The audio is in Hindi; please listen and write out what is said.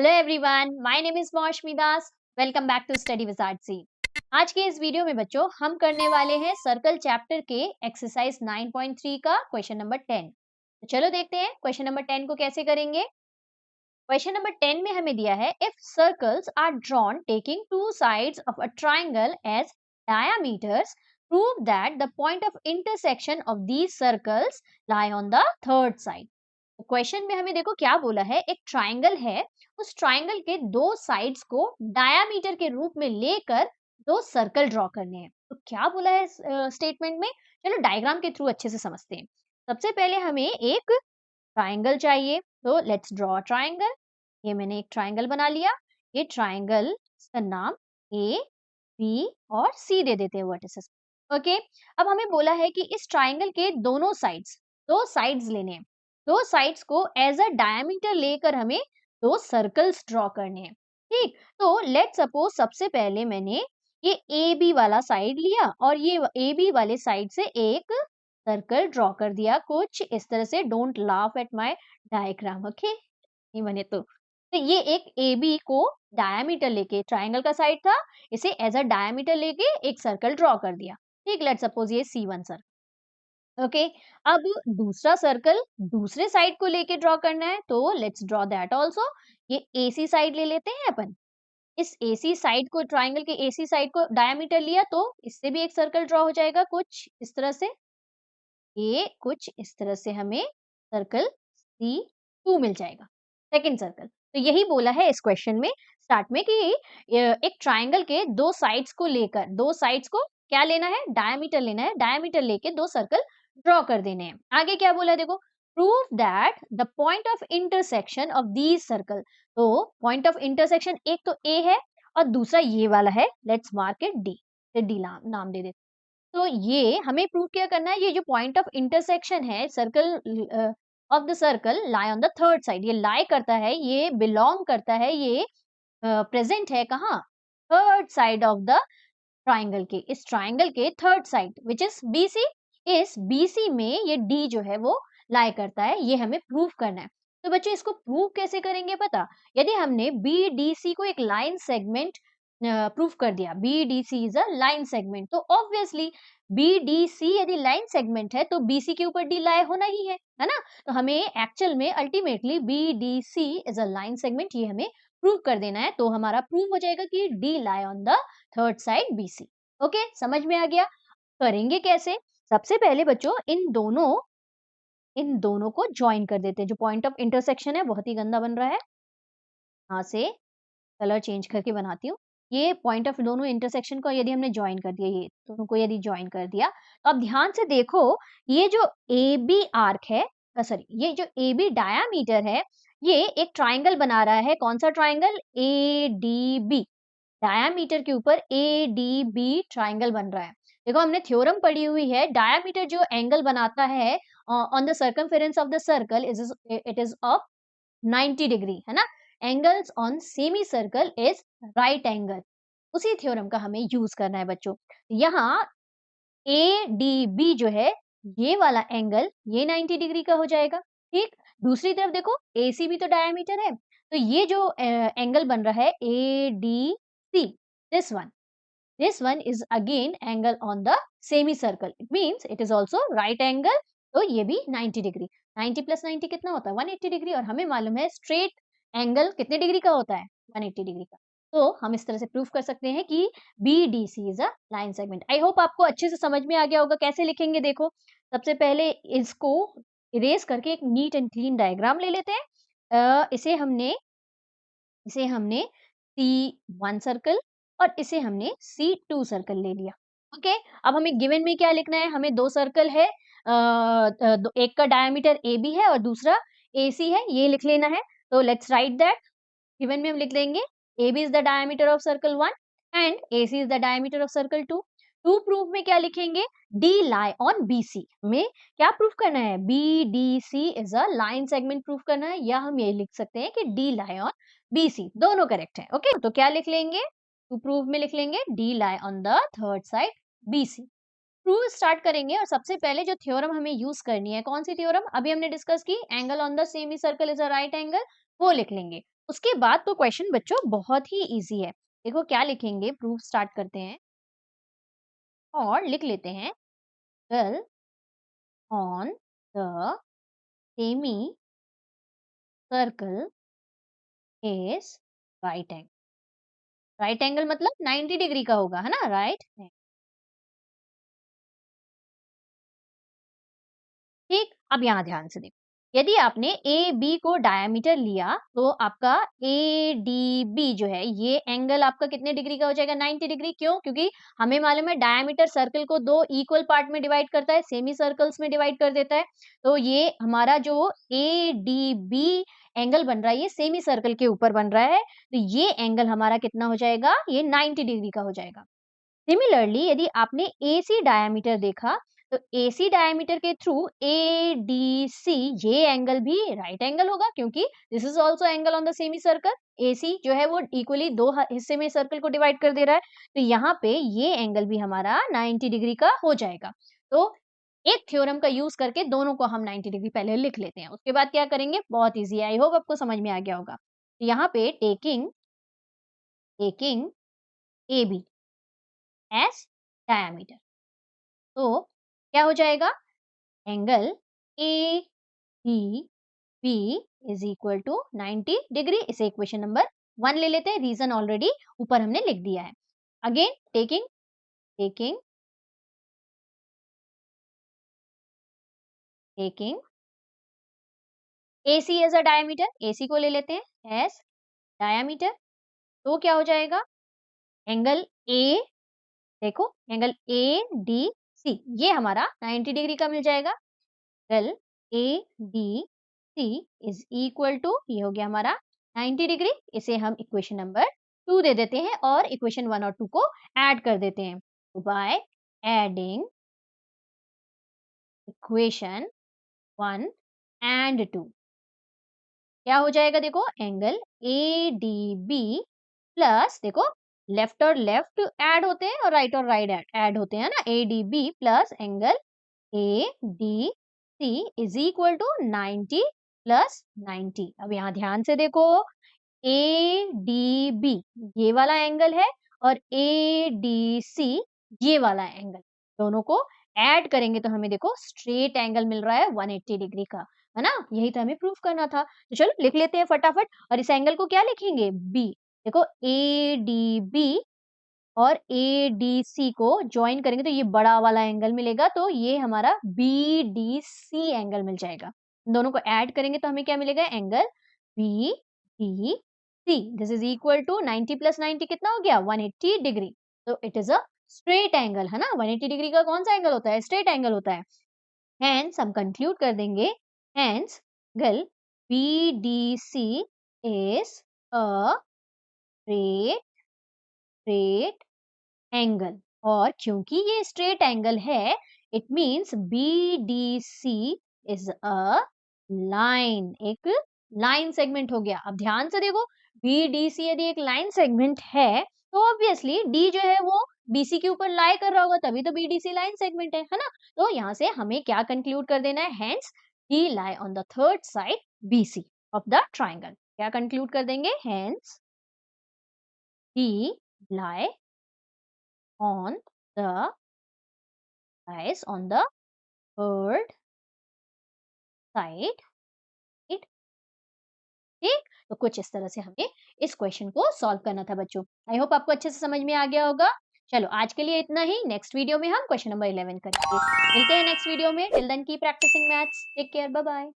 Hello everyone, my name is Moushumi Das. Welcome back to study with RC. आज के इस वीडियो में बच्चों हम करने वाले हैं सर्कल चैप्टर के एक्सरसाइज 9.3 का क्वेश्चन नंबर 10। तो चलो देखते हैं क्वेश्चन नंबर 10 को कैसे करेंगे। क्वेश्चन नंबर 10 में हमें दिया है if circles are drawn taking two sides of a triangle as diameters prove that the point of intersection of these circles lie on the third side. Question में हमें देखो क्या बोला है, एक ट्राइंगल है, उस ट्राइंगल के दो साइड्स को डायामीटर के रूप में लेकर दो सर्कल ड्रॉ करने हैं। तो क्या बोला है स्टेटमेंट में, चलो डायग्राम के थ्रू अच्छे से समझते हैं। सबसे पहले हमें एक ट्राइंगल चाहिए, तो लेट्स ड्रॉ ट्राइंगल। ये मैंने एक ट्राइंगल बना लिया। ये ट्राइंगल का नाम ए बी और सी दे देते हैं वर्टिसेस। ओके, अब हमें बोला है कि इस ट्राइंगल के दोनों साइड्स, दो साइड्स लेने हैं। दो साइड्स को एज अ डायमीटर लेकर हमें दो सर्कल्स ड्रॉ करने हैं। ठीक, तो लेट सपोज सबसे पहले मैंने ये ए बी वाला साइड लिया और ये ए बी वाले साइड से एक सर्कल ड्रॉ कर दिया कुछ इस तरह से। Don't laugh at my diagram, okay. नहीं बने तो ये एक ए बी को डायमीटर लेके, ट्राइंगल का साइड था, इसे एज अ डायमीटर लेके एक सर्कल ड्रॉ कर दिया। ठीक, लेट सपोज ये C1 सर्कल। ओके, अब दूसरा सर्कल दूसरे साइड को लेके ड्रॉ करना है, तो लेट्स ड्रॉ दैट आल्सो। ये AC साइड ले लेते हैं अपन। इस AC साइड को, ट्राइंगल के AC साइड को डायमीटर लिया, तो इससे भी एक सर्कल ड्रॉ हो जाएगा कुछ इस तरह से। ये कुछ इस तरह से हमें सर्कल C2 मिल जाएगा, सेकंड सर्कल। तो यही बोला है इस क्वेश्चन में स्टार्ट में कि एक ट्राइंगल के दो साइड्स को लेकर, दो साइड्स को क्या लेना है, डायमीटर लेना है, डायमीटर लेके दो सर्कल ड्रॉ कर देने हैं। आगे क्या बोला देखो, prove that the point of intersection of these circle. तो पॉइंट ऑफ इंटरसेक्शन एक तो ए है और दूसरा ये वाला है, let's mark it D. D नाम दे देते। तो ये हमें प्रूव क्या करना है, ये जो पॉइंट ऑफ इंटरसेक्शन है circle of the circle lie on the third side, ये लाई करता है, ये बिलोंग करता है, ये प्रेजेंट है कहाँ, third side of the triangle के, इस ट्राइंगल के third side which is BC। इस BC में ये D जो है वो लाई करता है, ये हमें प्रूव करना है। तो बच्चों इसको प्रूव कैसे करेंगे पता, यदि हमने BDC को एक लाइन सेगमेंट प्रूव कर दिया, BDC is a line segment, तो ऑब्वियसली BDC यदि लाइन सेगमेंट है तो BC के ऊपर D लाई होना ही है ना। तो हमें एक्चुअल में ultimately BDC is a line segment, ये हमें प्रूव कर देना है। तो हमारा प्रूव हो जाएगा कि D lie on the third side BC। Okay, समझ में आ गया। करेंगे कैसे, सबसे पहले बच्चों इन दोनों को ज्वाइन कर देते हैं। जो पॉइंट ऑफ इंटरसेक्शन है बहुत ही गंदा बन रहा है, यहाँ से कलर चेंज करके बनाती हूँ। ये पॉइंट ऑफ दोनों इंटरसेक्शन को यदि हमने ज्वाइन कर दिया, ये दोनों को यदि ज्वाइन कर दिया, तो अब ध्यान से देखो, ये जो ए बी आर्क है, सॉरी ये जो ए बी डायामीटर है, ये एक ट्राइंगल बना रहा है। कौन सा triangle, A D B. Diameter के ऊपर ए डी बी ट्राइंगल बन रहा है। देखो हमने थ्योरम पढ़ी हुई है, डायामीटर जो एंगल बनाता है on the circumference of the circle it is of 90 degree, है ना। Angles on semi circle is right angle. उसी थ्योरम का हमें यूज करना है बच्चों। यहाँ ए डी बी जो है, ये वाला एंगल ये 90 डिग्री का हो जाएगा। ठीक, दूसरी तरफ देखो AC भी तो डायमीटर है, तो ये जो एंगल बन रहा है ADC, this one is again angle on the semicircle, it means it is also right angle। तो ये भी 90 डिग्री, 90 प्लस 90 कितना होता है 180 डिग्री, और हमें मालूम है स्ट्रेट एंगल कितने डिग्री का होता है 180 डिग्री का। तो हम इस तरह से प्रूफ कर सकते हैं कि BDC is a line segment. I hope आपको अच्छे से समझ में आ गया होगा। कैसे लिखेंगे देखो, सबसे पहले इसको इरेज करके एक नीट एंड क्लीन डायग्राम ले लेते हैं। इसे हमने C1 सर्कल और इसे हमने C2 सर्कल ले लिया। ओके, अब हमें गिवन में क्या लिखना है, हमें दो सर्कल है, एक का डायमीटर AB है और दूसरा AC है, ये लिख लेना है। तो लेट्स राइट दैट। गिवन में हम लिख देंगे AB is the diameter of circle 1 and AC is the diameter of circle 2। To proof में क्या लिखेंगे, D lie on BC। में क्या प्रूफ करना है, BDC is a line segment proof करना है, या हम ये लिख सकते हैं कि D lie on BC, दोनों करेक्ट है। ओके, तो क्या लिख लेंगे, टू प्रूफ में लिख लेंगे D lie on the third side BC। Proof start करेंगे और सबसे पहले जो थ्योरम हमें यूज करनी है, कौन सी थ्योरम, अभी हमने डिस्कस की, angle on the semi circle is a right angle, वो लिख लेंगे। उसके बाद तो क्वेश्चन बच्चों बहुत ही इजी है। देखो क्या लिखेंगे, प्रूफ स्टार्ट करते हैं और लिख लेते हैं angle on the semi circle is right angle. Right angle मतलब 90 डिग्री का होगा, है ना, राइट। ठीक, अब यहाँ ध्यान से देखो, यदि आपने ए बी को डायमीटर लिया तो आपका ए डी बी जो है ये एंगल आपका कितने डिग्री का हो जाएगा, 90 डिग्री। क्यों? क्योंकि हमें मालूम है डायमीटर सर्कल को दो इक्वल पार्ट में डिवाइड करता है, सेमी सर्कल्स में डिवाइड कर देता है। तो ये हमारा जो ए डी बी एंगल बन रहा है ये सेमी सर्कल के ऊपर बन रहा है, तो ये एंगल हमारा कितना हो जाएगा, ये 90 डिग्री का हो जाएगा। सिमिलरली यदि आपने एसी डायमीटर देखा तो एसी डायमीटर के थ्रू एडीसी ये एंगल भी राइट एंगल होगा, क्योंकि this is also angle on the semi circle. AC जो है वो इक्वली दो हिस्से में सर्कल को डिवाइड कर दे रहा है, तो यहाँ पे ये एंगल भी हमारा 90 डिग्री का हो जाएगा। तो एक थ्योरम का यूज करके दोनों को हम 90 डिग्री पहले लिख लेते हैं, उसके बाद क्या करेंगे, बहुत इजी है, आई होप आपको समझ में आ गया होगा। तो यहाँ पे taking taking A B as diameter, तो क्या हो जाएगा, angle A D B is equal to 90 degree. इसे इक्वेशन नंबर 1 ले लेते हैं, रीजन ऑलरेडी ऊपर हमने लिख दिया है। Again taking taking taking AC as a diameter, AC को ले लेते हैं एज डायमीटर, तो क्या हो जाएगा, एंगल A, देखो एंगल ADC ये हमारा 90 डिग्री का मिल जाएगा। Angle ADC is equal to, ये हो गया हमारा 90 डिग्री। इसे हम इक्वेशन नंबर 2 दे देते हैं और इक्वेशन 1 और 2 को ऐड कर देते हैं। बाय एडिंग इक्वेशन 1 एंड 2 क्या हो जाएगा, देखो एंगल ADB प्लस, देखो लेफ्ट और लेफ्ट ऐड होते हैं और राइट ऐड होते हैं ना, ADB plus angle ADC is equal to 90 plus 90। अब यहाँ ध्यान से देखो, ADB ये वाला एंगल है और ADC ये वाला एंगल, दोनों को ऐड करेंगे तो हमें देखो स्ट्रेट एंगल मिल रहा है 180 डिग्री का, है ना। यही तो हमें प्रूफ करना था, तो चलो लिख लेते हैं फटाफट। और इस एंगल को क्या लिखेंगे, बी। देखो ADB और ADC को ज्वाइन करेंगे तो ये बड़ा वाला एंगल मिलेगा, तो ये हमारा BDC एंगल मिल जाएगा। दोनों को ऐड करेंगे तो हमें क्या मिलेगा, angle BDC। This is equal to 90 plus 90 कितना हो गया, 180 डिग्री। तो it is a straight angle, है ना। 180 डिग्री का कौन सा एंगल होता है, स्ट्रेट एंगल होता है। हेंस हम कंक्लूड कर देंगे, hence angle BDC is a straight straight angle. और क्योंकि ये स्ट्रेट एंगल है, it means BDC is a line, एक लाइन सेगमेंट हो गया। अब ध्यान से देखो, BDC यदि एक लाइन सेगमेंट है तो ऑब्वियसली D जो है वो BC के ऊपर लाई कर रहा होगा, तभी तो BDC लाइन सेगमेंट है ना। तो यहाँ से हमें क्या कंक्लूड कर देना है, hence D lie on the third side BC of the triangle. क्या कंक्लूड कर देंगे, hence D lie on the lies on the third side, right? ठीक, तो कुछ इस तरह से हमें इस क्वेश्चन को सॉल्व करना था बच्चों। आई होप आपको अच्छे से समझ में आ गया होगा। चलो आज के लिए इतना ही, नेक्स्ट वीडियो में हम क्वेश्चन नंबर 11 करेंगे। मिलते हैं नेक्स्ट वीडियो में, till then keep practising maths, take care, bye bye.